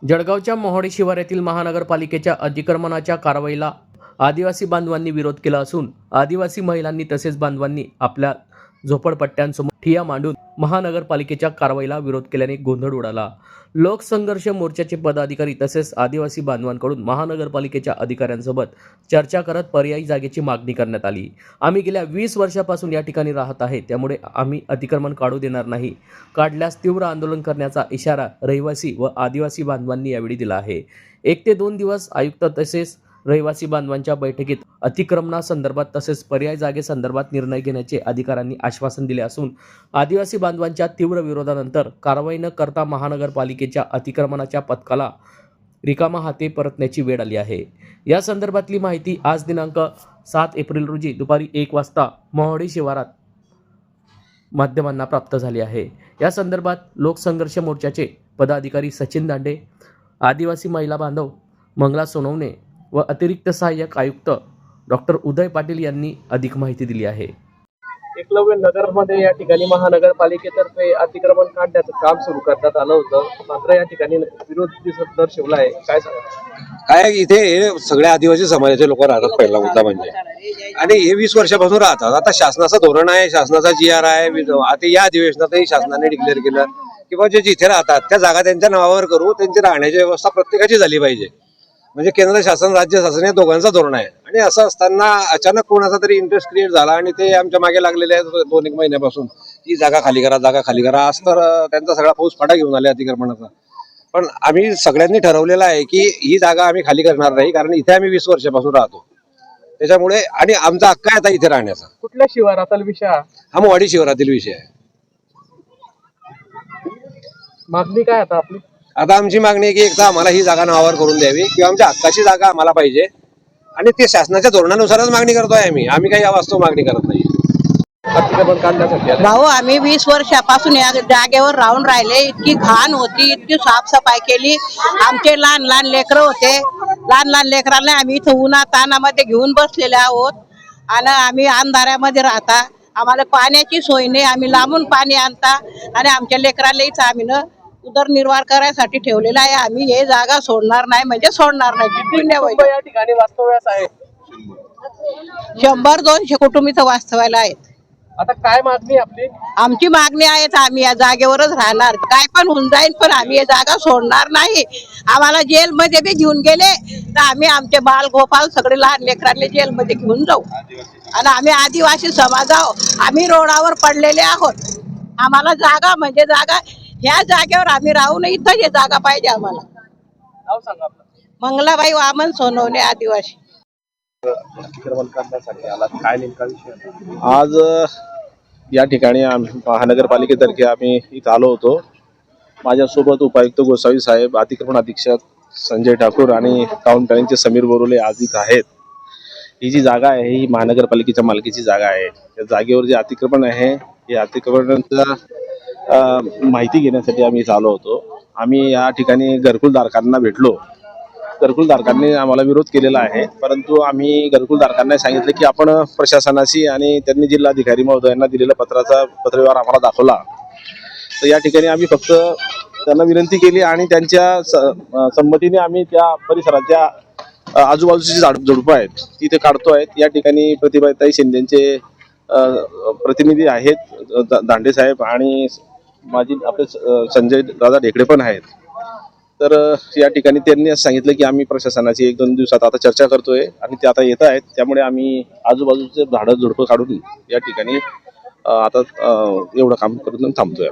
जळगावच्या मोहोडी शिवारातील महानगरपालिकेच्या अतिक्रमणाच्या कारवाईला आदिवासी बांधवांनी विरोध केला असून आदिवासी महिलांनी तसेच बांधवांनी आपल्या झोपडपट्ट्यांसमोर ठिय्या मांडून महानगरपालिकेच्या कारवाईला विरोध केल्याने गोंधळ उडाला। लोकसंघर्ष मोर्चाचे पदाधिकारी तसेच आदिवासी बांधवांकडून महानगरपालिकेच्या अधिकाऱ्यांसोबत चर्चा करत पर्यायी जागेची मागणी करण्यात आली। आम्ही गेल्या 20 वर्षापासून या ठिकाणी राहत आहे, त्यामुळे आम्ही अतिक्रमण काढू देणार नाही, काढल्यास तीव्र आंदोलन करण्याचा इशारा रहिवासी व आदिवासी बांधवांनी यावेळी दिला आहे। 1 ते 2 दिवस आयुक्त तसेच रहिवासी बांधवांच्या बैठकीत अतिक्रमणासंदर्भात तसेच पर्याय जागेसंदर्भात निर्णय घेण्याचे अधिकाऱ्यांनी आश्वासन दिले असून आदिवासी बांधवांच्या तीव्र विरोधानंतर कारवाई न करता महानगरपालिकेच्या अतिक्रमणाच्या पथकाला रिकामा हाती परतण्याची वेळ आली आहे। या संदर्भातली माहिती आज दिनांक 7 एप्रिल रोजी दुपारी 1 वाजता मोहोडी शिवारात माध्यमांना प्राप्त झाली आहे। या संदर्भात लोकसंघर्ष मोर्चाचे पदाधिकारी सचिन दांडे, आदिवासी महिला बांधव मंगला सोनवणे व अतिरिक्त सहाय्यक आयुक्त डॉक्टर उदय पाटील यांनी अधिक माहिती दिली आहे। एकलव्य नगरमध्ये या ठिकाणी महानगरपालिकेतर्फे अतिक्रमण काढण्याचं काम सुरू करण्यात आलं होतं, मात्र या ठिकाणी विरोध दर्शवला आहे। काय सांगा? काय इथे सगळे आदिवासी समाजाचे लोक राहतात, पहिला मुद्दा म्हणजे, आणि हे 20 वर्षापासून राहतात। आता शासनाचं धोरण आहे, शासनाचा GR आहे, आता या अधिवेशनातही शासनाने डिक्लेअर केलं की बाबा जे जिथे राहतात त्या जागा त्यांच्या नावावर करू, त्यांची राहण्याची व्यवस्था प्रत्येकाची झाली पाहिजे। म्हणजे केंद्र शासन राज्य शासन या दोघांचा धोरण आहे। आणि असं असताना अचानक कोणाचा तरी इंटरेस्ट क्रिएट झाला आणि ते आमच्या मागे लागलेले आहेत 2-1 महिन्यापासून की जागा खाली करा, जागा खाली करा। आज तर त्यांचा सगळा फौजफाटा घेऊन आले अतिक्रमणाचा। पण आम्ही सगळ्यांनी ठरवलेलं आहे की ही जागा आम्ही खाली करणार नाही, कारण इथे आम्ही 20 वर्षापासून राहतो, त्याच्यामुळे आणि आमचा हक्क आहे आता इथे राहण्याचा। कुठल्या शिवारातील विषय हा मोहोडी शिवारातील विषय आहे। मागणी काय आता आपली? आता आमची मागणी आहे की एकदा आम्हाला ही जागा नावावर करून द्यावी किंवा आमच्या हक्काची जागा आम्हाला पाहिजे, आणि ते शासनाच्या धोरणानुसारच मागणी करतोय आम्ही काही वास्तव मागणी करत नाही। अतिक्रमण काढण्यासाठी भाऊ आम्ही 20 वर्षापासून या जागेवर राहून राहिले। इतकी घाण होती, इतकी साफसफाई केली, आमचे लहान लहान लेकरं होते, लहान लहान लेकरांना आम्ही इथं उन्हा तानामध्ये घेऊन बसलेले आहोत आणि आम्ही अंधाऱ्यामध्ये राहता, आम्हाला पाण्याची सोय नाही, आम्ही लांबून पाणी आणता आणि आमच्या लेकराला इथं आम्ही न उदरनिर्वाह करायसाठी ठेवलेला आहे। आम्ही हे जागा सोडणार नाही म्हणजे सोडणार नाही। या ठिकाणी वास्तव्यास आहे 100-200 कुटुंब इथं वास्तवायला आहेत। आता काय मागणी आपली? आमची मागणी आहे आम्ही या जागेवरच राहणार, काय पण होऊन जाईल, पण आम्ही हे जागा सोडणार नाही। आम्हाला जेलमध्ये बी घेऊन गेले तर आम्ही आमचे बाल गोपाल सगळे लहान लेकरांना जेलमध्ये घेऊन जाऊ, आणि आम्ही आदिवासी समाज आहोत, आम्ही रोडावर पडलेले आहोत। आम्हाला जागा म्हणजे जागा, ह्या जागेवर आम्ही राहू नये, इथं हे जागा पाहिजे आम्हाला। नाव सांगा आपलं? मंगलाबाई वामन सोनवणे, आदिवासी। अतिक्रमण काढण्यासाठी आला, काय नेमका विषय? आज या ठिकाणी महानगरपालिकेतर्फे आम्ही इथं आलो होतो। माझ्यासोबत उपायुक्त गोसावी साहेब, अतिक्रमण अधीक्षक संजय ठाकूर आणि टाउन प्लॅनिंगचे समीर बोरुले आज इथं आहेत। ही जी जागा आहे ही महानगरपालिकेच्या मालकीची जागा आहे। त्या जागेवर जे अतिक्रमण आहे हे अतिक्रमणाचा माहिती घेण्यासाठी आम्ही इथं आलो होतो। आम्ही या ठिकाणी घरकुलधारकांना भेटलो, घरकुलधारकांनी आम्हाला विरोध केलेला आहे, परंतु आम्ही घरकुलधारकांना सांगितले की आपण प्रशासनाशी आणि त्यांनी जिल्हाधिकारी महोदयांना दिलेल्या पत्रव्यवहार आम्हाला दाखवला। तर या ठिकाणी आम्ही फक्त त्यांना विनंती केली आणि त्यांच्या संमतीने आम्ही त्या परिसराच्या आजूबाजूची जी झुडपं आहेत तिथे काढतोय। या ठिकाणी प्रतिभाताई शिंदेचे प्रतिनिधी आहेत, दांडे साहेब, आणि माझी आपले संजय दादा ढेकळे पण आहेत। तर या ठिकाणी त्यांनी असं सांगितलं की आम्ही प्रशासनाची 1-2 दिवसात आता चर्चा करतोय आणि ते आता येत आहेत, त्यामुळे आम्ही आजूबाजूचे झाडं झुडपं काढून या ठिकाणी आता एवढं काम करून थांबतोय।